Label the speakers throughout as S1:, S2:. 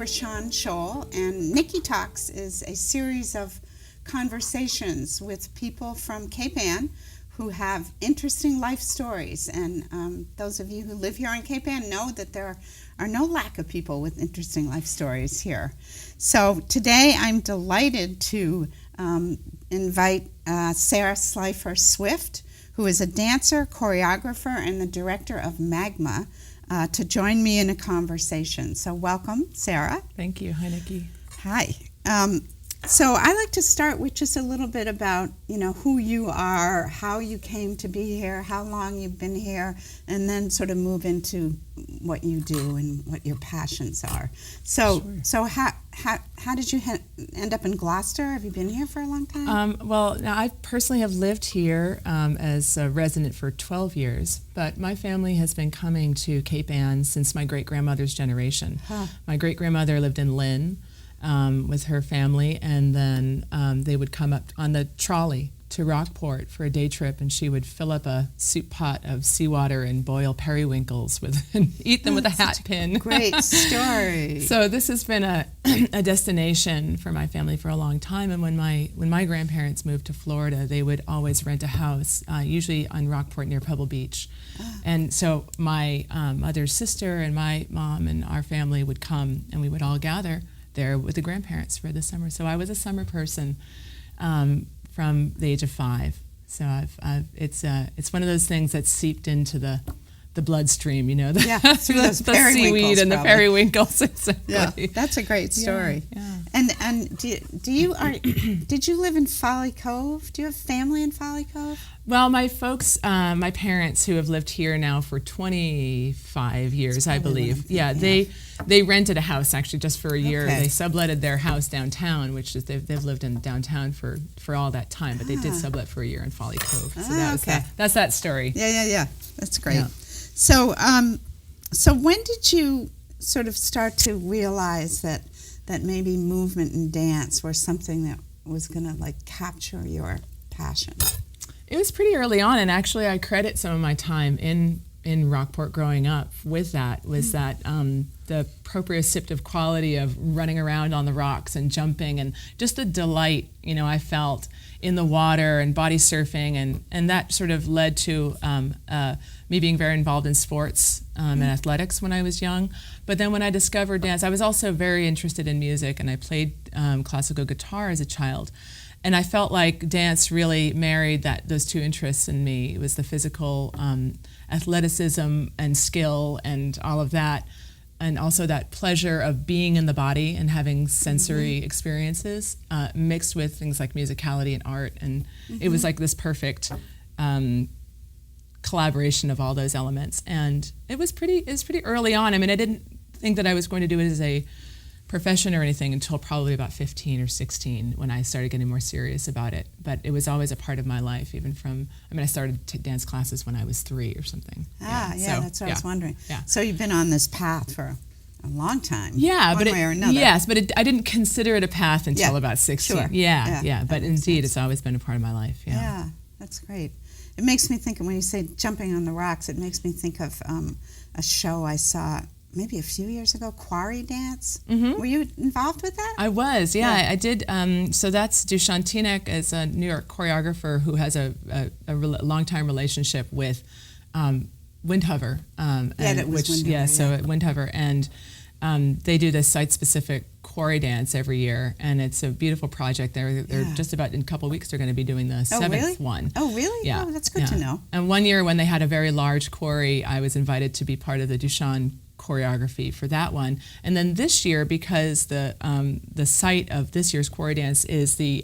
S1: Rashawn Scholl, and Nicki Talks is a series of conversations with people from Cape Ann who have interesting life stories. And those of you who live here in Cape Ann know that there are no lack of people with interesting life stories here. So today I'm delighted to invite Sarah Slifer Swift, who is a dancer, choreographer, and the director of MAGMA, to join me in a conversation. So welcome, Sarah.
S2: Thank you. Hi, Nicki.
S1: Hi. So I like to start with just a little bit about, who you are, how you came to be here, how long you've been here, and then sort of move into what you do and what your passions are. So,
S2: Sure.
S1: So how did you end up in Gloucester? Have you been here for a long time?
S2: Well, now I personally have lived here as a resident for 12 years, but my family has been coming to Cape Ann since my great-grandmother's generation.
S1: Huh.
S2: My great-grandmother lived in Lynn with her family, and then they would come up on the trolley to Rockport for a day trip, and she would fill up a soup pot of seawater and boil periwinkles and eat them with a hat pin.
S1: Great story.
S2: So this has been a destination for my family for a long time. And when my grandparents moved to Florida, they would always rent a house, usually on Rockport near Pebble Beach. And so my mother's sister and my mom and our family would come, and we would all gather there with the grandparents for the summer. So I was a summer person from the age of 5. So it's one of those things that's seeped into the bloodstream,
S1: through those
S2: the seaweed and
S1: probably.
S2: the periwinkles. Exactly.
S1: Yeah, that's a great story.
S2: Yeah.
S1: And did you live in Folly Cove? Do you have family in Folly Cove?
S2: Well, my folks, my parents who have lived here now for 25 years, I believe. Yeah, they rented a house actually just for a year.
S1: Okay.
S2: They subletted their house downtown, which is they've lived in downtown for all that time, but they did sublet for a year in Folly Cove. So that's that story.
S1: Yeah. That's great.
S2: Yeah.
S1: So when did you sort of start to realize that maybe movement and dance were something that was going to capture your passion?
S2: It was pretty early on, and actually I credit some of my time in Rockport growing up with that, the proprioceptive quality of running around on the rocks and jumping, and just the delight, I felt in the water and body surfing, and that sort of led to me being very involved in sports and athletics when I was young. But then when I discovered dance, I was also very interested in music, and I played classical guitar as a child. And I felt like dance really married those two interests in me. It was the physical athleticism and skill and all of that, and also that pleasure of being in the body and having sensory experiences mixed with things like musicality and art. And it was like this perfect collaboration of all those elements. And it was pretty early on. I mean, I didn't think that I was going to do it as a profession or anything until probably about 15 or 16 when I started getting more serious about it. But it was always a part of my life, I started dance classes when I was 3 or something.
S1: That's what I was wondering.
S2: Yeah.
S1: So you've been on this path for a long time.
S2: Yeah,
S1: one way or another.
S2: Yes, but I didn't consider it a path until about 16.
S1: Sure.
S2: Yeah. But indeed, it's always been a part of my life.
S1: Yeah, that's great. It makes me think, when you say jumping on the rocks, it makes me think of a show I saw maybe a few years ago, Quarry Dance. Were you involved with that?
S2: I was, I did. So that's Dusan Tinek is a New York choreographer who has a long-time relationship with Windhover.
S1: Windhover.
S2: Windhover. And they do this site-specific quarry dance every year, and it's a beautiful project. They're just about, in a couple of weeks, they're going to be doing the 7th one.
S1: Oh, really?
S2: Yeah.
S1: Oh, that's good to know.
S2: And one year when they had a very large quarry, I was invited to be part of the Dusan choreography for that one. And then this year, because the site of this year's quarry dance is the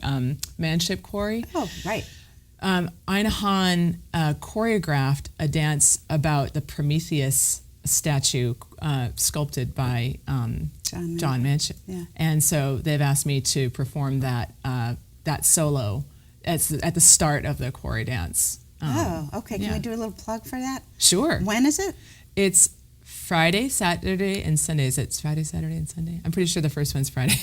S2: Manship Quarry.
S1: Oh, right.
S2: Ina Han choreographed a dance about the Prometheus statue sculpted by John Manship.
S1: Yeah.
S2: And so they've asked me to perform that solo at the start of the quarry dance.
S1: Okay. Can we do a little plug for that?
S2: Sure.
S1: When is it?
S2: It's Friday, Saturday, and Sunday. Is it Friday, Saturday, and Sunday? I'm pretty sure the first one's Friday.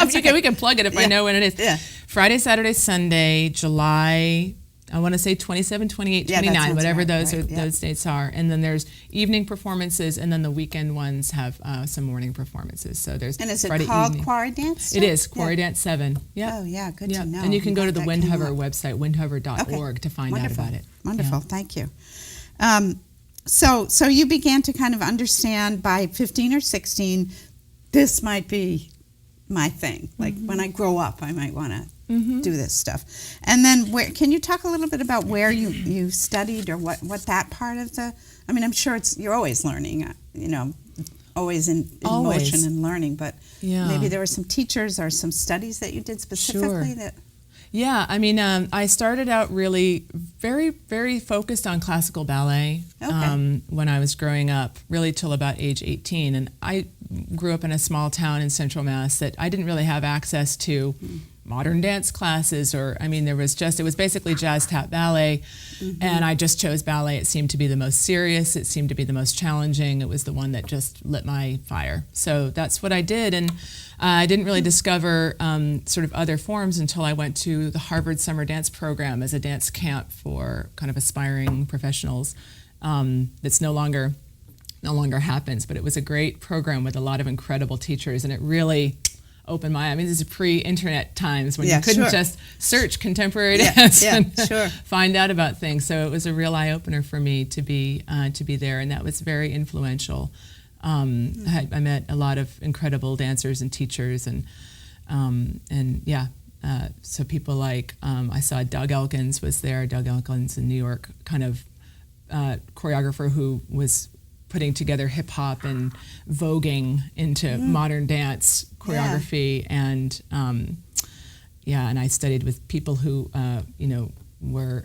S2: We can plug it if I know when it is.
S1: Yeah.
S2: Friday, Saturday, Sunday, July I want to say 27, 28,
S1: Yeah, that
S2: 29,
S1: sounds
S2: whatever
S1: right,
S2: those
S1: right, yeah.
S2: those dates are. And then there's evening performances, and then the weekend ones have some morning performances. So there's
S1: And is it
S2: Friday
S1: called
S2: evening.
S1: Choir Dance?
S2: It
S1: still?
S2: is Choir Dance 7. Yeah.
S1: Oh, yeah, good to know.
S2: And you can
S1: I'm
S2: go to
S1: glad
S2: the
S1: that came
S2: Windhover
S1: up.
S2: website, windhover.org, to find
S1: Wonderful.
S2: out about it.
S1: Wonderful,
S2: Yeah.
S1: thank you. So you began to kind of understand by 15 or 16, this might be my thing. Like when I grow up, I might want to do this stuff. And then can you talk a little bit about where you studied, or what that part of the, I mean, I'm sure you're always learning, always in motion and learning, but maybe there were some teachers or some studies that you did specifically that.
S2: Yeah, I mean, I started out really very, very focused on classical ballet when I was growing up, really till about age 18. And I grew up in a small town in Central Mass that I didn't really have access to modern dance classes, it was basically jazz, tap, ballet, and I just chose ballet. It seemed to be the most serious, it seemed to be the most challenging, it was the one that just lit my fire. So that's what I did, and I didn't really discover sort of other forms until I went to the Harvard Summer Dance Program as a dance camp for kind of aspiring professionals. That's no longer happens, but it was a great program with a lot of incredible teachers, and it really opened my eyes. I mean, this is pre-internet times when you couldn't just search contemporary dance and find out about things. So it was a real eye-opener for me to be there, and that was very influential. I met a lot of incredible dancers and teachers, so people like I saw Doug Elkins was there. Doug Elkins in New York, kind of choreographer who was putting together hip hop and voguing into modern dance choreography, and and I studied with people who were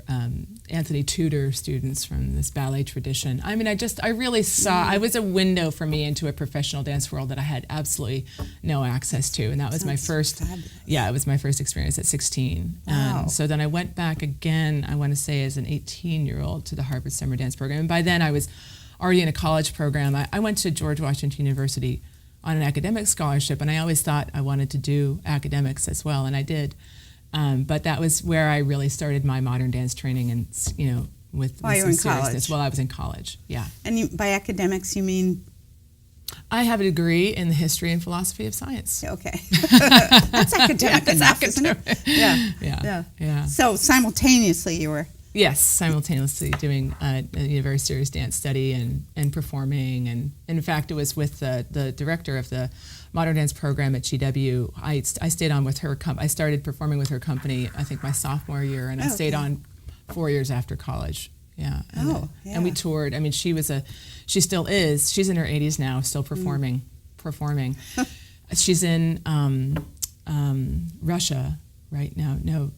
S2: Anthony Tudor students from this ballet tradition. I mean, I really saw, it was a window for me into a professional dance world that I had absolutely no access to, and that was my first, it was my first experience at 16.
S1: Wow.
S2: So then I went back again, I want to say as an 18-year-old to the Harvard Summer Dance Program, and by then I was already in a college program. I went to George Washington University on an academic scholarship, and I always thought I wanted to do academics as well, and I did. But that was where I really started my modern dance training, and with
S1: While you were in college.
S2: While I was in college, yeah.
S1: And by academics, you mean?
S2: I have a degree in the history and philosophy of science.
S1: Okay, that's academic enough, isn't it? Yeah. So simultaneously, you were.
S2: Yes, simultaneously doing a very serious dance study and performing, and in fact, it was with the director of the modern dance program at GW. I stayed on with her. I started performing with her company, I think my sophomore year, and I stayed on 4 years after college. Yeah. And we toured. I mean, she still is. She's in her 80s now, still performing. She's in Russia right now. No,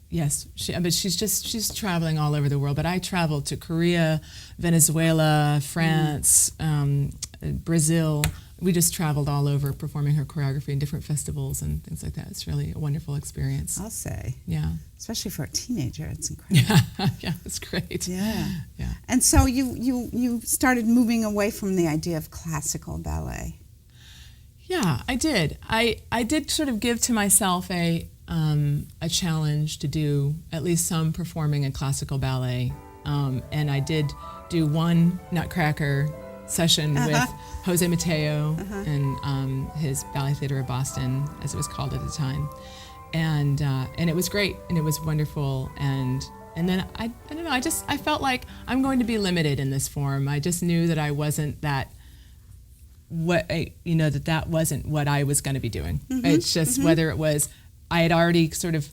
S2: yes, but she's traveling all over the world. But I traveled to Korea, Venezuela, France, Brazil. We just traveled all over performing her choreography in different festivals and things like that. It's really a wonderful experience.
S1: I'll say.
S2: Yeah.
S1: Especially for a teenager, it's incredible.
S2: Yeah, it's great.
S1: Yeah.
S2: Yeah.
S1: And so you started moving away from the idea of classical ballet.
S2: Yeah, I did. I did sort of give to myself a challenge to do at least some performing in classical ballet, and I did do one Nutcracker session with Jose Mateo and his Ballet Theater of Boston, as it was called at the time, and it was great, and it was wonderful, and then I don't know, I felt like I'm going to be limited in this form. I just knew that I wasn't that. That wasn't what I was going to be doing. It's just whether it was, I had already sort of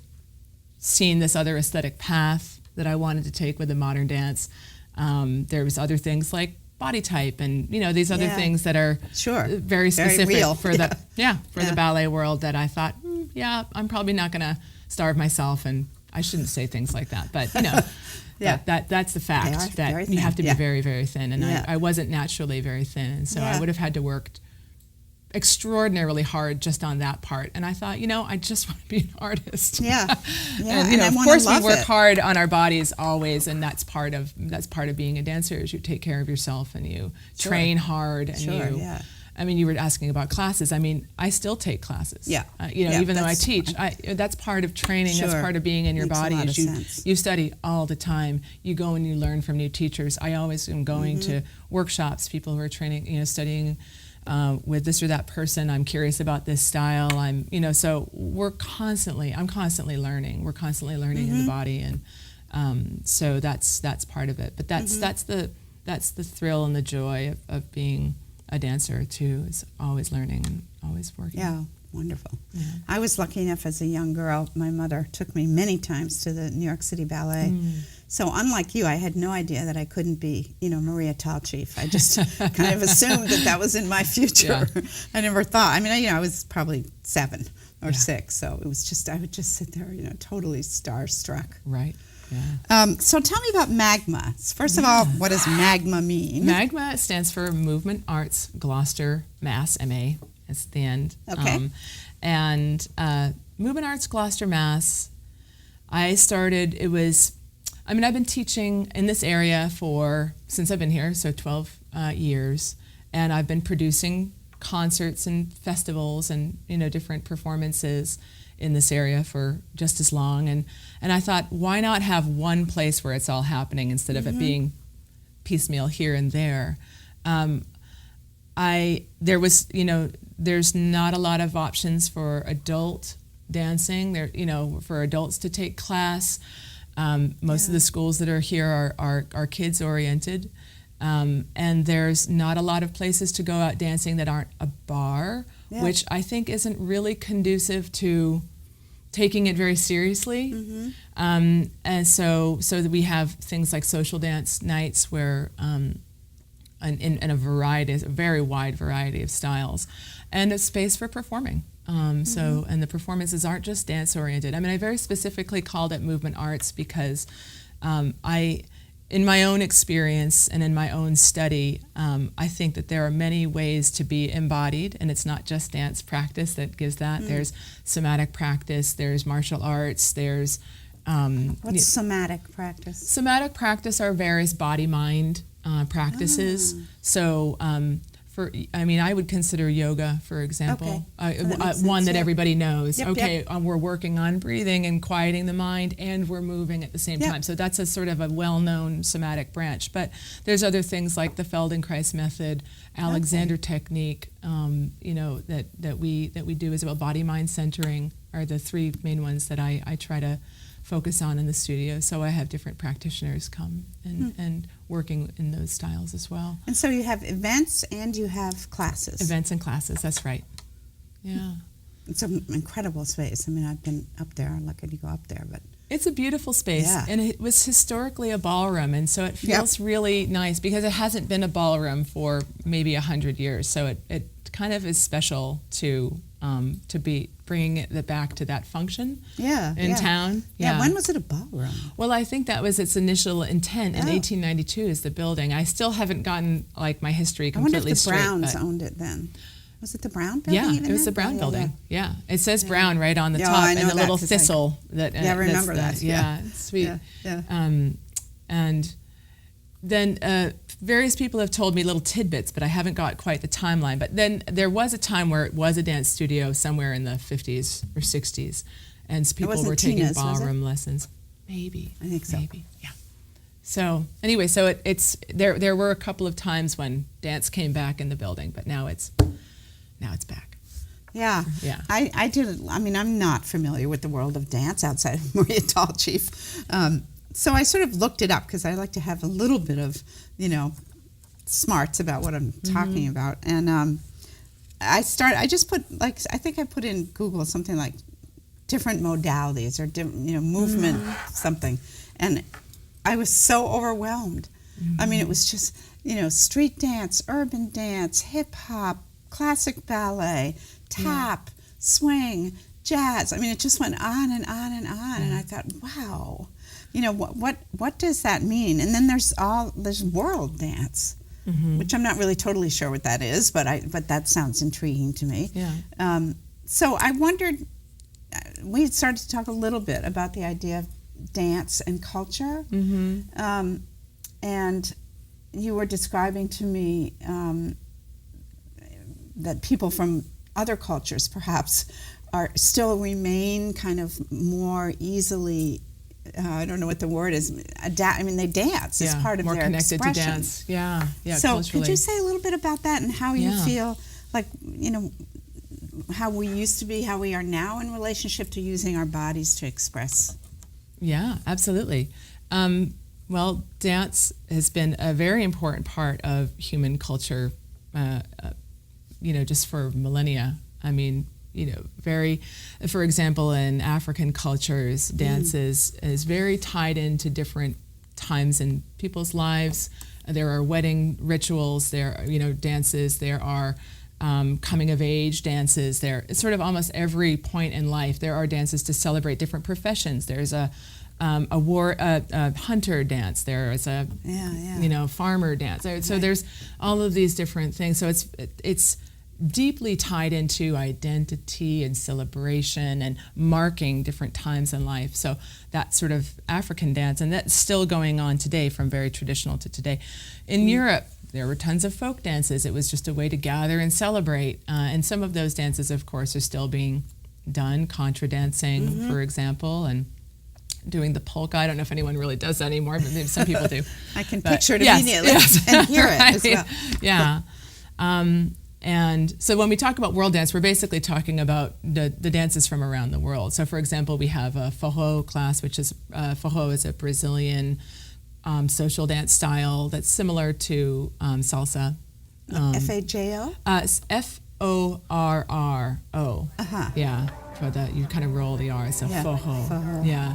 S2: seen this other aesthetic path that I wanted to take with the modern dance. There was other things like body type and these other things that are very specific
S1: real.
S2: For the ballet world that I thought, I'm probably not going to starve myself, and I shouldn't say things like that, but that's the fact that you have to be very, very thin, and I wasn't naturally very thin, and so I would have had to work extraordinarily hard just on that part, and I thought, I just want to be an artist.
S1: And
S2: of course we work hard on our bodies always, and that's part of being a dancer, is you take care of yourself and you train hard and I mean, you were asking about classes. I mean, I still take classes.
S1: Yeah.
S2: Even though I teach, that's part of training.
S1: Sure.
S2: That's part of being in your
S1: Makes a
S2: body.
S1: lot
S2: Is
S1: of
S2: you
S1: sense.
S2: you study all the time. You go and you learn from new teachers. I always am going to workshops. People who are training, studying with this or that person. I'm curious about this style. So I'm constantly learning. We're constantly learning in the body, and so that's part of it. But that's the thrill and the joy of being a dancer too, is always learning and always working.
S1: Yeah, wonderful.
S2: Yeah.
S1: I was lucky enough as a young girl, my mother took me many times to the New York City Ballet. So unlike you, I had no idea that I couldn't be, Maria Tallchief. I just kind of assumed that was in my future.
S2: Yeah.
S1: I never thought. I mean, I was probably 7 or 6, so it was just, I would just sit there, totally starstruck.
S2: Right. Yeah.
S1: So tell me about MAGMA. First of all, what does MAGMA mean?
S2: MAGMA stands for Movement Arts Gloucester, Mass, MA, it's the end.
S1: Okay.
S2: And Movement Arts Gloucester, Mass, I've been teaching in this area since I've been here, so 12 years, and I've been producing concerts and festivals and, different performances in this area for just as long, and I thought, why not have one place where it's all happening instead of it being piecemeal here and there. There's not a lot of options for adult dancing. For adults to take class. Most of the schools that are here are kids oriented, and there's not a lot of places to go out dancing that aren't a bar, which I think isn't really conducive to taking it very seriously. And so that we have things like social dance nights where in a very wide variety of styles, and a space for performing. And the performances aren't just dance oriented. I very specifically called it movement arts because in my own experience and in my own study, I think that there are many ways to be embodied, and it's not just dance practice that gives that. There's somatic practice, there's martial arts, there's...
S1: What's somatic practice?
S2: Somatic practice are various body-mind practices. So, I would consider yoga, for example, one that everybody knows. We're working on breathing and quieting the mind, and we're moving at the same time. So that's a sort of a well-known somatic branch. But there's other things like the Feldenkrais method, Alexander technique, that we do as well. Body-mind centering are the 3 main ones that I try to focus on in the studio. So I have different practitioners come and working in those styles as well.
S1: And so you have events and you have classes.
S2: Events and classes, that's right. Yeah.
S1: It's an incredible space. I've been up there. I'm lucky to go up there, but
S2: it's a beautiful space, and it was historically a ballroom, and so it feels really nice because it hasn't been a ballroom for maybe 100 years. So it kind of is special to be bringing it back to that function in town.
S1: Yeah, when was it a ballroom?
S2: Well, I think that was its initial intent in 1892 is the building. I still haven't gotten my history completely straight.
S1: I wonder if the Browns owned it then. Was it the Brown building?
S2: Yeah, it was the Brown building. Yeah. It says Brown right on the top, and the little thistle that.
S1: I remember that.
S2: Yeah, it's sweet.
S1: Yeah.
S2: And then various people have told me little tidbits, but I haven't got quite the timeline. But then there was a time where it was a dance studio somewhere in the 50s or 60s, and people were taking ballroom lessons. Maybe.
S1: I think so.
S2: Maybe. Yeah. So anyway, it's there were a couple of times when dance came back in the building, but now it's back.
S1: Yeah. I did. I'm not familiar with the world of dance outside of Maria Tallchief. So I sort of looked it up because I like to have a little bit of, smarts about what I'm talking about. And I just put, I think I put in Google something like different modalities or, movement something. And I was so overwhelmed. It was just, street dance, urban dance, hip hop, classic ballet, tap, swing, jazz. It just went on and on and on. And I thought, wow. What does that mean? And then there's world dance, which I'm not really totally sure what that is, but that sounds intriguing to me.
S2: Yeah.
S1: So I wondered, we had started to talk a little bit about the idea of dance and culture, and you were describing to me that people from other cultures perhaps are still remain kind of more easily, I don't know what the word is, they dance as part of
S2: more
S1: their
S2: connected
S1: expression.
S2: to dance. Yeah,
S1: So
S2: culturally.
S1: could you say a little bit about that and how you feel, like, how we used to be, how we are now in relationship to using our bodies to express?
S2: Yeah, absolutely. Well, dance has been a very important part of human culture, just for millennia. I mean, for example, in African cultures, dance is very tied into different times in people's lives. There are wedding rituals, there are, dances, there are coming of age dances, there sort of almost every point in life there are dances to celebrate different professions. There's a hunter dance, there is a farmer dance. So there's all of these different things. So it's deeply tied into identity and celebration and marking different times in life. So that sort of African dance, and that's still going on today, from very traditional to today. In Europe, there were tons of folk dances. It was just a way to gather and celebrate. And some of those dances, of course, are still being done. Contra dancing, for example, and doing the polka. I don't know if anyone really does that anymore, but maybe some people do.
S1: I can picture it immediately and hear it as well.
S2: Yeah. And so when we talk about world dance, we're basically talking about the dances from around the world. So, for example, we have a forró class, which is forró is a Brazilian social dance style that's similar to salsa.
S1: F-A-J-O?
S2: F-O-R-R-O. Yeah, for that you kind of roll the R, so forró. Yeah.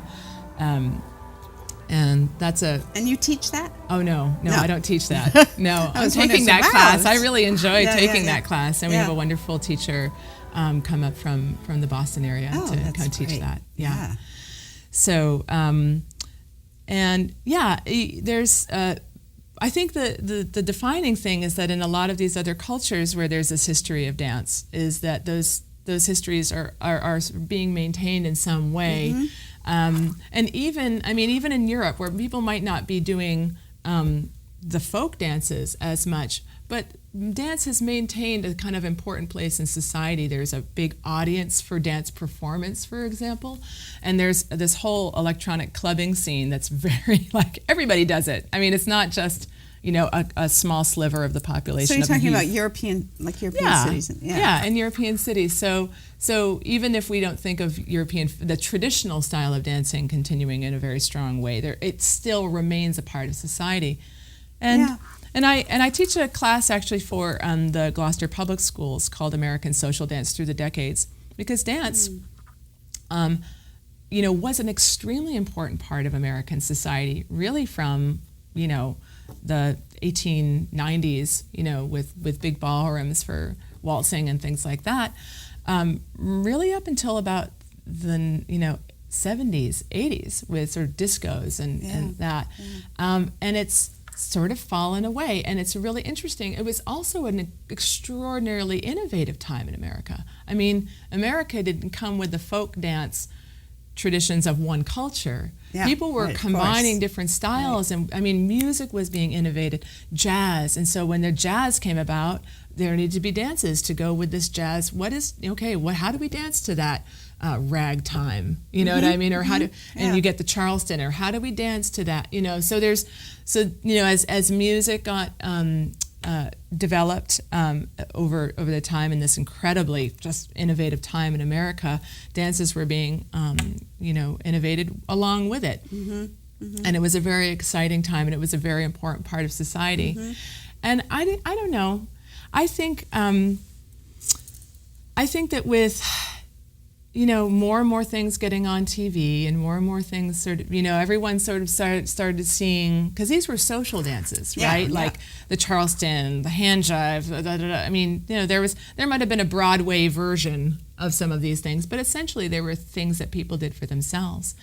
S2: And that's a...
S1: And you teach that?
S2: Oh, no, I don't teach that. No, I'm taking that class. I really enjoy taking that class. And we have a wonderful teacher come up from the Boston area to come teach that. Yeah. So, there's... I think the defining thing is that in a lot of these other cultures where there's this history of dance, is that those histories are being maintained in some way. And even in Europe, where people might not be doing the folk dances as much, but dance has maintained a kind of important place in society. There's a big audience for dance performance, for example, and there's this whole electronic clubbing scene that's very, like, everybody does it. I mean, it's not just, a small sliver of the population.
S1: So you're talking about European cities.
S2: In European cities. So even if we don't think of the traditional style of dancing continuing in a very strong way, it still remains a part of society. And I teach a class actually for the Gloucester public schools called American Social Dance Through the Decades, because dance was an extremely important part of American society, really from the 1890s, with big ballrooms for waltzing and things like that, really up until about the 70s, 80s, with sort of discos and that. And it's sort of fallen away, and it's really interesting. It was also an extraordinarily innovative time in America. I mean, America didn't come with the folk dance traditions of one culture. People were combining different styles, and music was being innovated, jazz, and so when the jazz came about, there needed to be dances to go with this jazz. How do we dance to that ragtime? You know what I mean? Or how do, and you get the Charleston, or how do we dance to that? As music got developed over the time in this incredibly just innovative time in America, dances were being innovated along with it. And it was a very exciting time, and it was a very important part of society. And I don't know. I think that with more and more things getting on TV, and more things sort of, everyone sort of started seeing, because these were social dances, right? Like the Charleston, the hand jive, there might have been a Broadway version of some of these things, but essentially they were things that people did for themselves.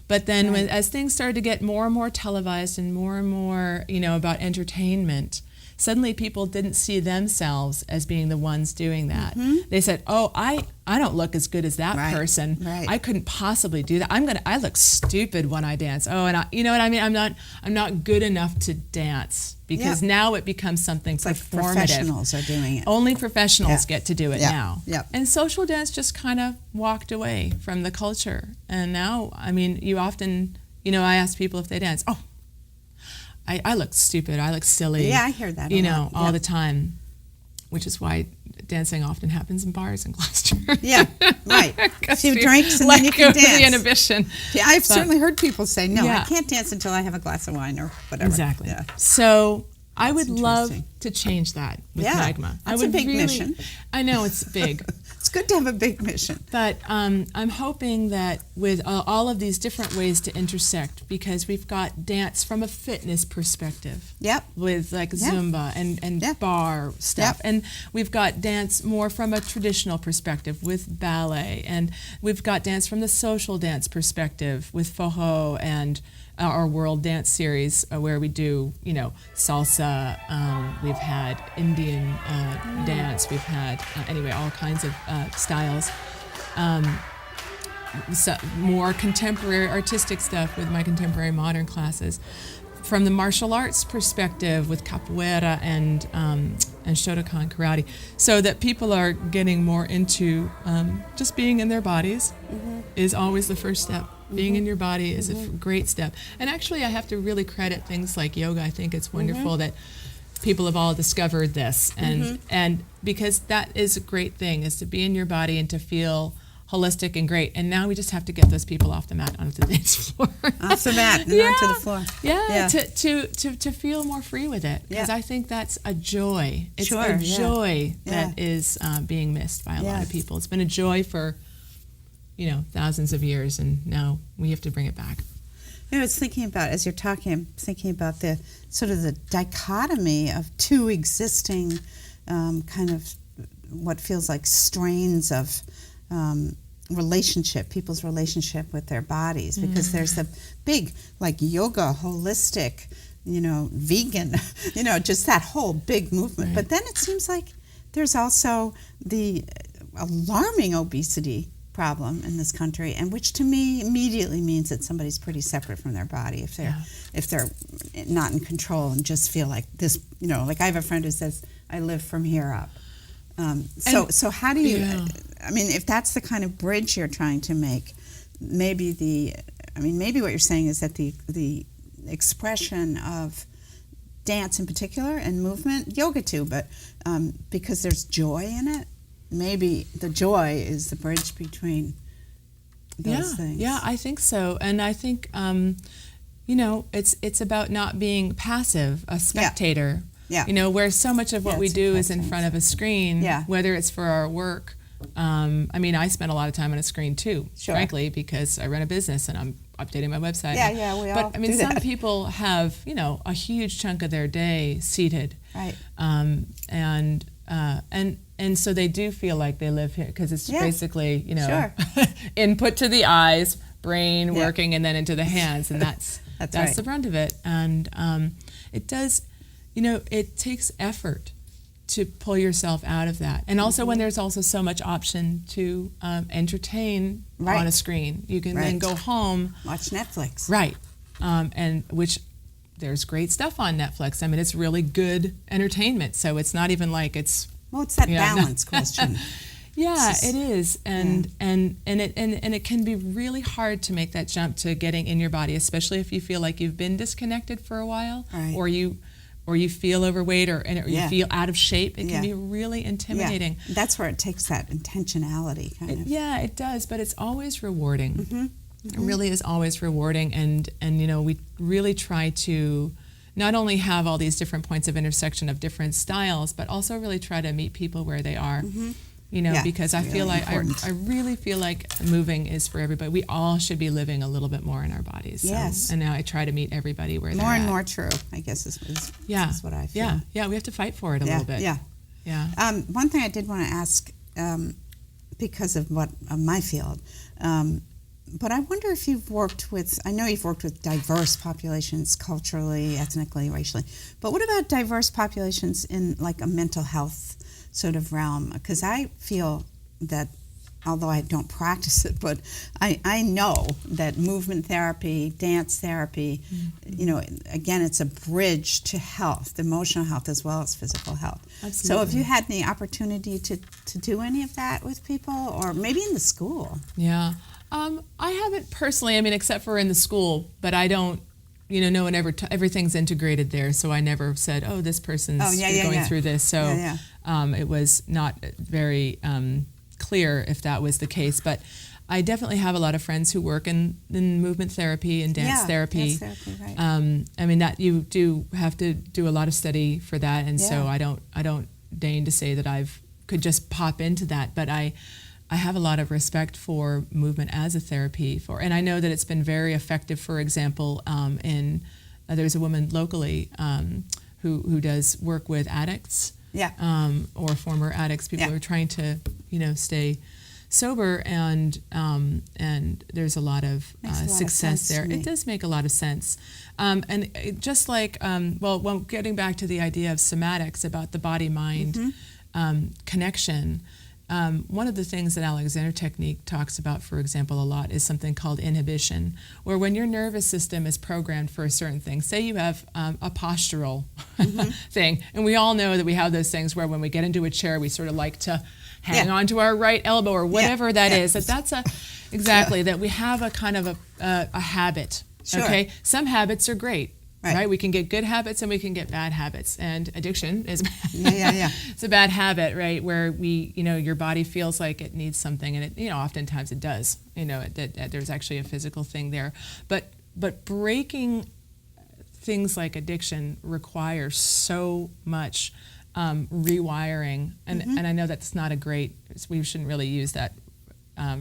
S2: But then as things started to get more and more televised and more about entertainment, suddenly people didn't see themselves as being the ones doing that. They said, oh, I don't look as good as that person.
S1: Right.
S2: I couldn't possibly do that. I look stupid when I dance. Oh, and you know what I mean? I'm not good enough to dance, because now it becomes something
S1: it's
S2: performative.
S1: like professionals are doing it.
S2: Only professionals get to do it now.
S1: Yep.
S2: And social dance just kind of walked away from the culture. And now, I mean, you often, I ask people if they dance. Oh, I look stupid. I look silly.
S1: Yeah, I hear that a lot.
S2: All the time, which is why dancing often happens in bars in Gloucester.
S1: Yeah, right. A few drinks and then you can dance.
S2: The inhibition.
S1: Yeah, I've certainly heard people say, no, I can't dance until I have a glass of wine or whatever.
S2: Exactly.
S1: Yeah.
S2: So I would love to change that with MAGMA.
S1: That's a big mission.
S2: I know it's big.
S1: It's good to have a big mission.
S2: But I'm hoping that with all of these different ways to intersect, because we've got dance from a fitness perspective.
S1: Yep.
S2: With like Zumba and bar stuff.
S1: Yep.
S2: And we've got dance more from a traditional perspective with ballet. And we've got dance from the social dance perspective with Foho and our World Dance Series, where we do, salsa. We've had Indian dance. We've had, all kinds of styles. So more contemporary artistic stuff with my contemporary modern classes. From the martial arts perspective with capoeira and Shotokan karate, so that people are getting more into just being in their bodies is always the first step. Being in your body is a great step. And actually, I have to really credit things like yoga. I think it's wonderful that people have all discovered this, and because that is a great thing, is to be in your body and to feel holistic and great. And now we just have to get those people off the mat onto the dance floor.
S1: Off the mat and onto the floor.
S2: Yeah. To feel more free with it, because I think that's a joy. It's a joy that is being missed by a lot of people. It's been a joy for thousands of years, and now we have to bring it back.
S1: I was thinking about, as you're talking, I'm thinking about the sort of the dichotomy of two existing kind of what feels like strains of people's relationship with their bodies, because there's the big, like, yoga, holistic, vegan, just that whole big movement. But then it seems like there's also the alarming obesity problem in this country, and which to me immediately means that somebody's pretty separate from their body if they're not in control and just feel like this. Like I have a friend who says, "I live from here up." So how do you? I mean, if that's the kind of bridge you're trying to make, maybe what you're saying is that the expression of dance in particular and movement, yoga too, but because there's joy in it. Maybe the joy is the bridge between those things. Yeah,
S2: I think so. And I think, it's about not being passive, a spectator. Yeah. Where so much of what we do is in front of a screen, whether it's for our work. I spend a lot of time on a screen too, frankly, because I run a business and I'm updating my website.
S1: Yeah, we all do
S2: some
S1: that.
S2: people have, a huge chunk of their day seated.
S1: Right.
S2: And so they do feel like they live here, because it's basically, input to the eyes, brain working, and then into the hands, and that's
S1: right.
S2: the brunt of it. And it does, it takes effort to pull yourself out of that. And also when there's also so much option to entertain on a screen, you can then go home,
S1: watch Netflix.
S2: Right, and which. There's great stuff on Netflix. I mean, it's really good entertainment. So it's not even like it's.
S1: Well, it's that balance question.
S2: It is, and it can be really hard to make that jump to getting in your body, especially if you feel like you've been disconnected for a while, or you feel overweight, or you feel out of shape. It can be really intimidating.
S1: Yeah. That's where it takes that intentionality kind of.
S2: Yeah, it does, but it's always rewarding. It really is always rewarding, and we really try to not only have all these different points of intersection of different styles, but also really try to meet people where they are. Because I feel like I really feel like moving is for everybody. We all should be living a little bit more in our bodies.
S1: Yes.
S2: And now I try to meet everybody where they're at.
S1: More and more true, I guess is what I feel.
S2: Yeah, we have to fight for it a little bit.
S1: Yeah. One thing I did want to ask, because of my field, But I wonder if you've worked with, I know you've worked with diverse populations culturally, ethnically, racially, but what about diverse populations in like a mental health sort of realm? Because I feel that, although I don't practice it, but I know that movement therapy, dance therapy, you know, again, it's a bridge to health, emotional health as well as physical health.
S2: Absolutely.
S1: So have you had any opportunity to do any of that with people, or maybe in the school?
S2: Yeah. I haven't personally, I mean, except for in the school, but I don't, you know, no one ever, everything's integrated there, so I never said, oh, this person's going through this. So it was not very clear if that was the case. But I definitely have a lot of friends who work in movement therapy and dance therapy.
S1: Dance therapy, right.
S2: I mean, that you do have to do a lot of study for that, and so I don't deign to say that could just pop into that, but I have a lot of respect for movement as a therapy and I know that it's been very effective. For example, there's a woman locally who does work with addicts, or former addicts, people who are trying to, you know, stay sober, and there's a lot of success there. It does make a lot of sense, and just like getting back to the idea of somatics, about the body-mind connection. One of the things that Alexander Technique talks about, for example, a lot is something called inhibition, where when your nervous system is programmed for a certain thing, say you have a postural thing, and we all know that we have those things where when we get into a chair, we sort of like to hang on to our right elbow or whatever that is. That's that we have a kind of a habit.
S1: Sure.
S2: Okay, some habits are great. Right, we can get good habits and we can get bad habits, and addiction is it's a bad habit, right? Where your body feels like it needs something, and it, you know, oftentimes it does. You know, that there's actually a physical thing there, but breaking things like addiction requires so much rewiring, and I know that's not a great. We shouldn't really use that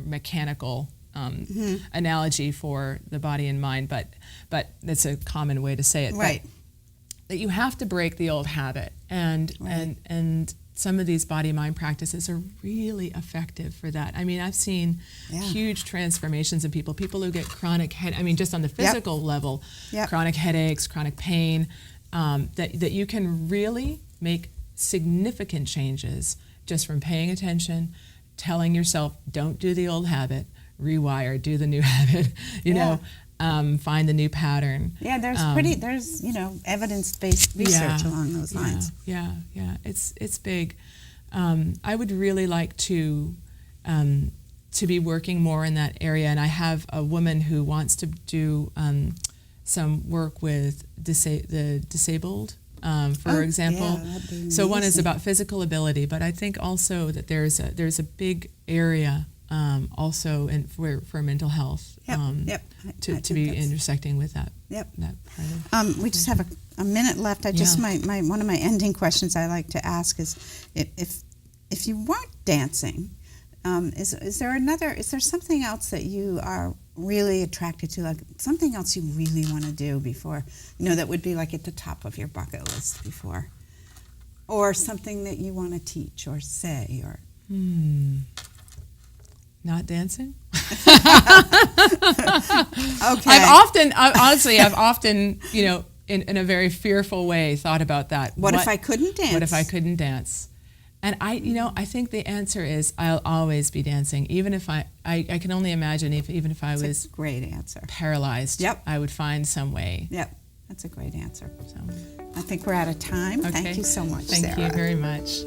S2: mechanical analogy for the body and mind, but it's a common way to say it.
S1: Right.
S2: But that you have to break the old habit, and some of these body-mind practices are really effective for that. I mean, I've seen huge transformations in people who get chronic just on the physical level, chronic headaches, chronic pain, that you can really make significant changes just from paying attention, telling yourself, don't do the old habit, rewire, do the new habit, find the new pattern.
S1: Yeah, there's evidence-based research along those lines.
S2: Yeah, it's big. I would really like to be working more in that area, and I have a woman who wants to do some work with the disabled. For example, so one is about physical ability, but I think also that there's a big area also for mental health to be intersecting with that. That part of,
S1: we just have a minute left. I just one of my ending questions I like to ask is if you weren't dancing, is there something else that you are really attracted to, like something else you really want to do before, that would be like at the top of your bucket list before, or something that you want to teach or say or not dancing? Okay.
S2: I've often, in a very fearful way, thought about that.
S1: What if I couldn't dance?
S2: What if I couldn't dance? And I think the answer is I'll always be dancing, even if I can only imagine even if I was
S1: a great answer.
S2: Paralyzed. I would find some way.
S1: That's a great answer. So I think we're out of time.
S2: Okay.
S1: Thank you so much, Sarah.
S2: Thank you very much.